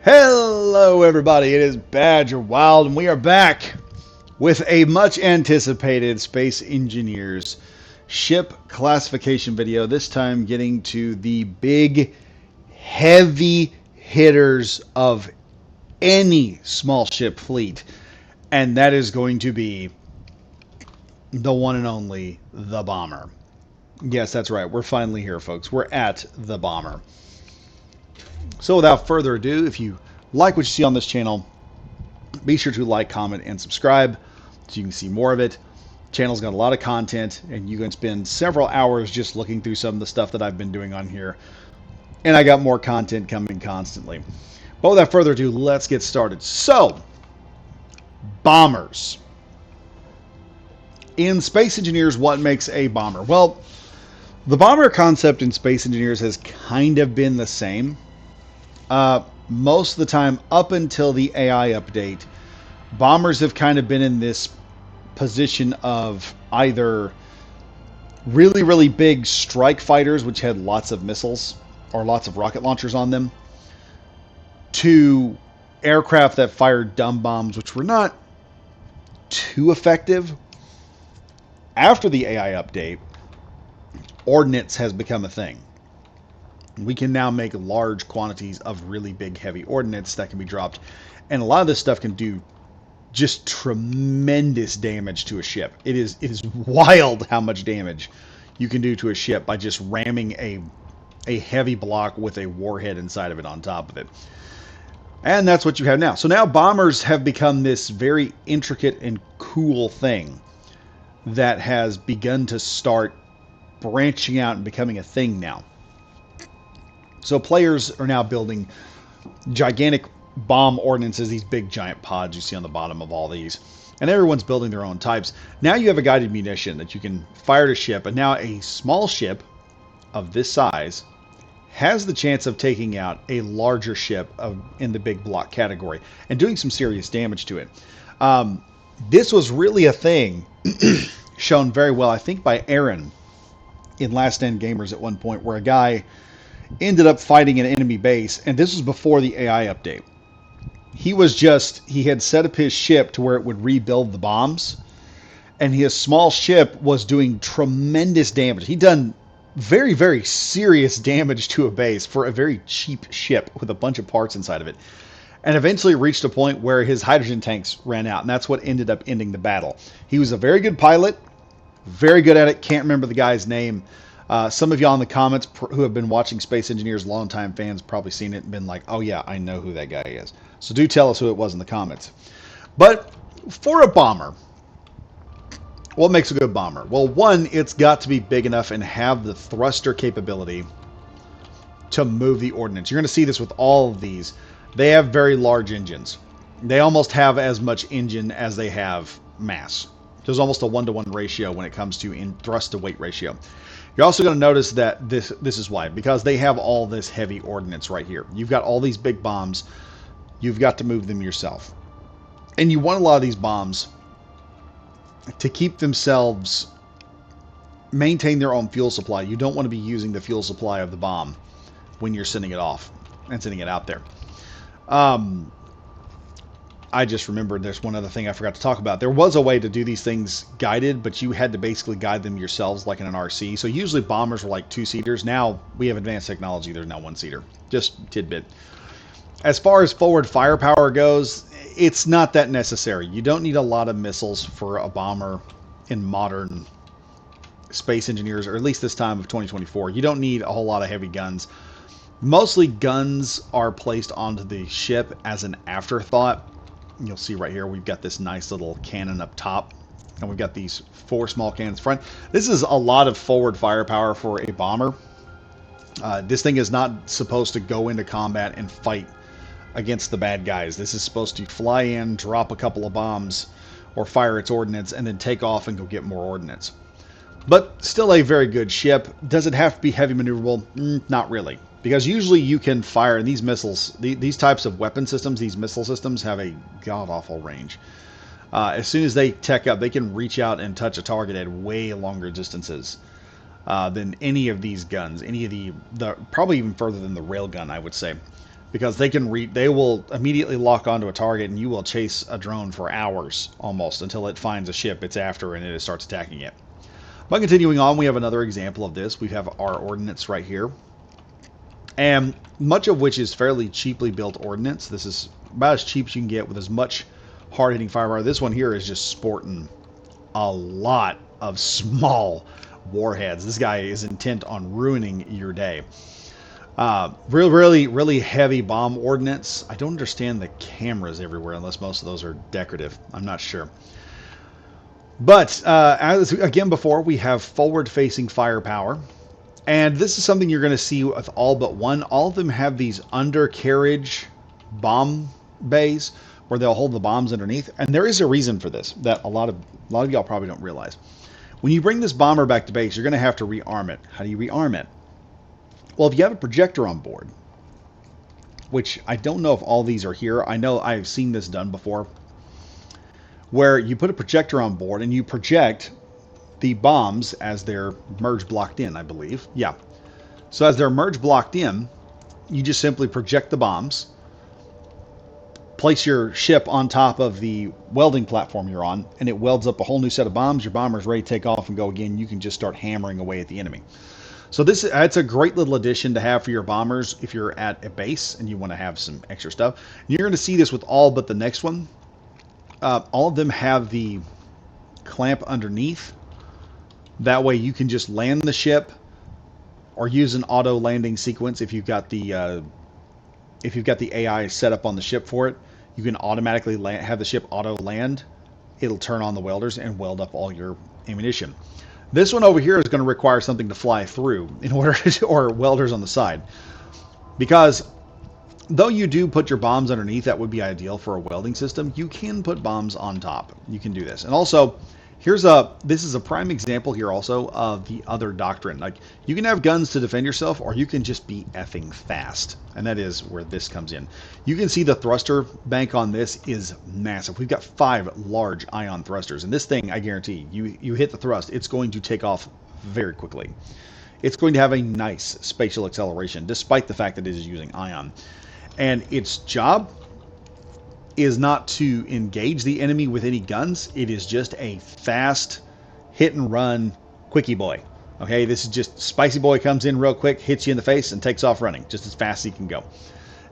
Hello everybody, it is Badger Wild and we are back with a much anticipated Space Engineers ship classification video, this time getting to the big heavy hitters of any small ship fleet, and that is going to be the one and only the bomber. Yes, that's right, we're finally here folks, we're at the bomber. So without further ado, if you like what you see on this channel, be sure to like, comment, and subscribe so you can see more of it. The channel's got a lot of content, and you can spend several hours just looking through some of the stuff that I've been doing on here. And I got more content coming constantly. But without further ado, let's get started. So, bombers. In Space Engineers, what makes a bomber? Well, the bomber concept in Space Engineers has kind of been the same. Most of the time, up until the AI update, bombers have kind of been in this position of either really, really big strike fighters, which had lots of missiles or lots of rocket launchers on them, to aircraft that fired dumb bombs, which were not too effective. After the AI update, ordnance has become a thing. We can now make large quantities of really big, heavy ordnance that can be dropped. And a lot of this stuff can do just tremendous damage to a ship. It is wild how much damage you can do to a ship by just ramming a heavy block with a warhead inside of it on top of it. And that's what you have now. So now bombers have become this very intricate and cool thing that has begun to start branching out and becoming a thing now. So players are now building gigantic bomb ordnances, these big giant pods you see on the bottom of all these. And everyone's building their own types. Now you have a guided munition that you can fire to ship, and now a small ship of this size has the chance of taking out a larger ship in the big block category and doing some serious damage to it. This was really a thing shown very well, I think, by Aaron in Last Stand Gamers at one point, where a guy ended up fighting an enemy base, and this was before the AI update. He had set up his ship to where it would rebuild the bombs, and his small ship was doing tremendous damage. He'd done very, very serious damage to a base for a very cheap ship with a bunch of parts inside of it, and eventually reached a point where his hydrogen tanks ran out, and that's what ended up ending the battle. He was a very good pilot, very good at it. Can't remember the guy's name. Some of y'all in the comments who have been watching Space Engineers, longtime fans, probably seen it and been like, oh yeah, I know who that guy is. So do tell us who it was in the comments. But for a bomber, what makes a good bomber? Well, one, it's got to be big enough and have the thruster capability to move the ordnance. You're going to see this with all of these. They have very large engines. They almost have as much engine as they have mass. There's almost a 1-to-1 ratio when it comes to thrust to weight ratio. You're also going to notice that this is why, because they have all this heavy ordnance right here. You've got all these big bombs. You've got to move them yourself. And you want a lot of these bombs to keep themselves, maintain their own fuel supply. You don't want to be using the fuel supply of the bomb when you're sending it off and sending it out there. I just remembered there's one other thing I forgot to talk about. There was a way to do these things guided, but you had to basically guide them yourselves like in an RC. So usually bombers were like 2-seaters. Now we have advanced technology. There's now 1-seater. Just tidbit. As far as forward firepower goes, it's not that necessary. You don't need a lot of missiles for a bomber in modern Space Engineers, or at least this time of 2024. You don't need a whole lot of heavy guns. Mostly guns are placed onto the ship as an afterthought. You'll see right here we've got this nice little cannon up top, and we've got these 4 small cannons front. This is a lot of forward firepower for a bomber. This thing is not supposed to go into combat and fight against the bad guys. This is supposed to fly in, drop a couple of bombs, or fire its ordnance, and then take off and go get more ordnance. But still a very good ship. Does it have to be heavy maneuverable? Not really. Because usually you can fire, and these missiles, these types of weapon systems, these missile systems have a god-awful range. As soon as they tech up, they can reach out and touch a target at way longer distances than any of these guns. Any of the probably even further than the railgun, I would say. because they will immediately lock onto a target, and you will chase a drone for hours almost until it finds a ship it's after and it starts attacking it. But continuing on, we have another example of this. We have our ordnance right here, and much of which is fairly cheaply built ordnance. This is about as cheap as you can get with as much hard-hitting firepower. This one here is just sporting a lot of small warheads. This guy is intent on ruining your day. Really heavy bomb ordnance. I don't understand the cameras everywhere unless most of those are decorative. I'm not sure. But as again before, we have forward-facing firepower. And this is something you're going to see with all but one. All of them have these undercarriage bomb bays where they'll hold the bombs underneath. And there is a reason for this that a lot of y'all probably don't realize. When you bring this bomber back to base, you're going to have to rearm it. How do you rearm it? Well, if you have a projector on board, which I don't know if all these are here. I know I've seen this done before, where you put a projector on board and you project the bombs as they're merge blocked in, I believe. Yeah. So as they're merge blocked in, you just simply project the bombs, place your ship on top of the welding platform you're on, and it welds up a whole new set of bombs. Your bomber's ready to take off and go again. You can just start hammering away at the enemy. So that's a great little addition to have for your bombers if you're at a base and you want to have some extra stuff. And you're going to see this with all but the next one. All of them have the clamp underneath. That way you can just land the ship or use an auto landing sequence if you've got the AI set up on the ship for it. You can automatically have the ship auto land. It'll turn on the welders and weld up all your ammunition. This one over here is going to require something to fly through in order to, or welders on the side, because though you do put your bombs underneath, that would be ideal for a welding system. You can put bombs on top. You can do this. And also, this is a prime example here also of the other doctrine. Like, you can have guns to defend yourself, or you can just be effing fast. And that is where this comes in. You can see the thruster bank on this is massive. We've got 5 large ion thrusters. And this thing, I guarantee, you hit the thrust, it's going to take off very quickly. It's going to have a nice spatial acceleration, despite the fact that it is using ion. And its job is not to engage the enemy with any guns. It is just a fast hit and run quickie boy. Okay, this is just Spicy Boy comes in real quick, hits you in the face, and takes off running just as fast as he can go.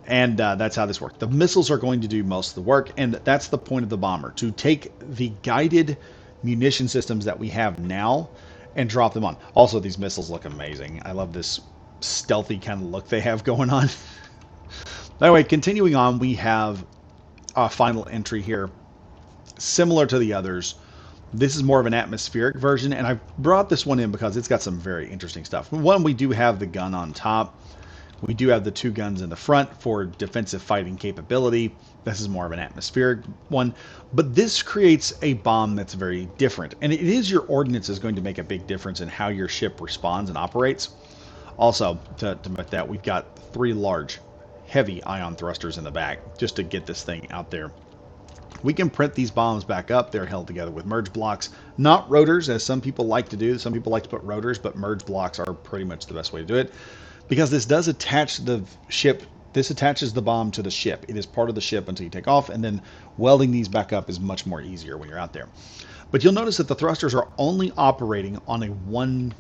And that's how this works. The missiles are going to do most of the work, and that's the point of the bomber, to take the guided munition systems that we have now and drop them on. Also, these missiles look amazing. I love this stealthy kind of look they have going on. Anyway, continuing on, we have a final entry here, similar to the others. This is more of an atmospheric version, and I brought this one in because it's got some very interesting stuff. One, we do have the gun on top. We do have the 2 guns in the front for defensive fighting capability. This is more of an atmospheric one, but this creates a bomb that's very different, and it is your ordnance is going to make a big difference in how your ship responds and operates. Also, to make that, we've got 3 large heavy ion thrusters in the back just to get this thing out there. We can print these bombs back up. They're held together with merge blocks, not rotors, as some people like to do. Some people like to put rotors, but merge blocks are pretty much the best way to do it, because this does attach the ship. This attaches the bomb to the ship. It is part of the ship until you take off, and then welding these back up is much more easier when you're out there. But you'll notice that the thrusters are only operating on a 1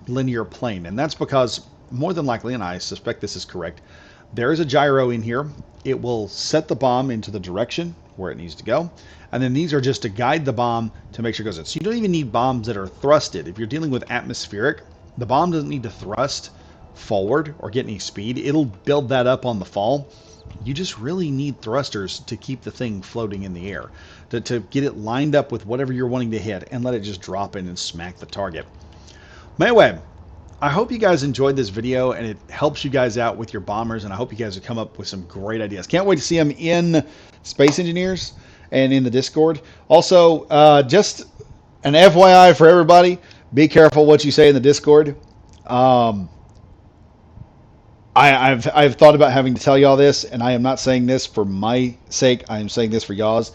linear plane, and that's because, more than likely, and I suspect this is correct, there is a gyro in here. It will set the bomb into the direction where it needs to go. And then these are just to guide the bomb to make sure it goes in. So you don't even need bombs that are thrusted. If you're dealing with atmospheric, the bomb doesn't need to thrust forward or get any speed. It'll build that up on the fall. You just really need thrusters to keep the thing floating in the air, to get it lined up with whatever you're wanting to hit and let it just drop in and smack the target. Anyway, I hope you guys enjoyed this video and it helps you guys out with your bombers, and I hope you guys have come up with some great ideas. Can't wait to see them in Space Engineers and in the Discord. Also, just an FYI for everybody, be careful what you say in the Discord. I've thought about having to tell y'all this, and I am not saying this for my sake. I am saying this for y'all's.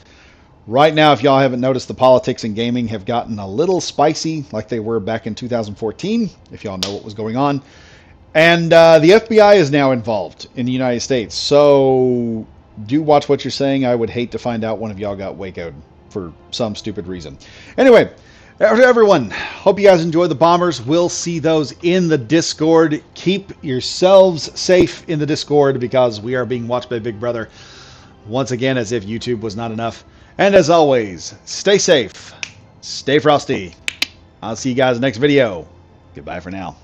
Right now, if y'all haven't noticed, the politics in gaming have gotten a little spicy like they were back in 2014, if y'all know what was going on. And the FBI is now involved in the United States. So do watch what you're saying. I would hate to find out one of y'all got Waco'd for some stupid reason. Anyway, everyone, hope you guys enjoy the bombers. We'll see those in the Discord. Keep yourselves safe in the Discord because we are being watched by Big Brother once again, as if YouTube was not enough. And as always, stay safe, stay frosty. I'll see you guys next video. Goodbye for now.